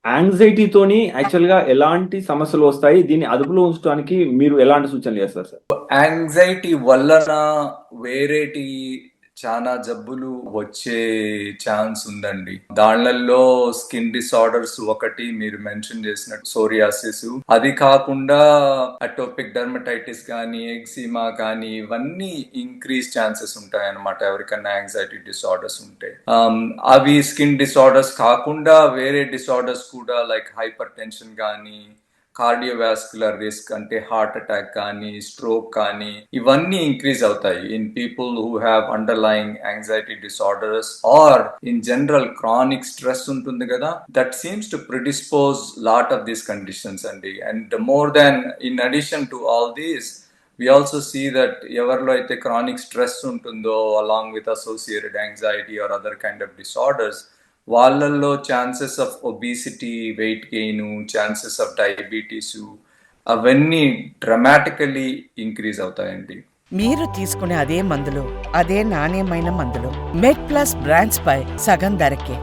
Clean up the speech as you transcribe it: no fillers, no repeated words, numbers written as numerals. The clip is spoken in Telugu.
యాంగ్జైటీతోని యాక్చువల్‌గా ఎలాంటి సమస్యలు వస్తాయి? దీన్ని అదుపులో ఉంచడానికి మీరు ఎలాంటి సూచనలు చేస్తారు సార్? యాంగ్జైటీ వలన వేరేటి చాలా జబ్బులు వచ్చే ఛాన్స్ ఉందండి. దాంట్లో స్కిన్ డిసార్డర్స్ ఒకటి మీరు మెన్షన్ చేసినట్టు సోరియాసిస్, అది కాకుండా అటోపిక్ డర్మటైటిస్ కానీ, ఎగ్జిమా కానీ ఇవన్నీ ఇంక్రీజ్ ఛాన్సెస్ ఉంటాయన్నమాట ఎవరికన్నా యాంగ్జైటీ డిసార్డర్స్ ఉంటే. అవి స్కిన్ డిసార్డర్స్ కాకుండా వేరే డిసార్డర్స్ కూడా లైక్ హైపర్ టెన్షన్ కానీ, కార్డియోవాస్కులర్ రిస్క్ అంటే హార్ట్ అటాక్ కానీ, స్ట్రోక్ కానీ ఇవన్నీ ఇంక్రీజ్ అవుతాయి in people who have underlying anxiety disorders or in general chronic stress ఉంటుంది కదా, that seems to predispose lot of these conditions అండి. And more than in addition to all these we also see that ఎవరిలో అయితే క్రానిక్ స్ట్రెస్ ఉంటుందో along with associated anxiety or other kind of disorders, వాళ్ళల్లో chances of obesity, weight gain, chances of diabetes అవన్నీ డ్రమాటికల్లీ ఇంక్రీజ్ అవుతాయండి. మీరు తీసుకునే అదే మందులు, అదే నాణ్యమైన మందులు మెడ్ ప్లస్ బ్రాండ్స్ పై సగం ధరకే.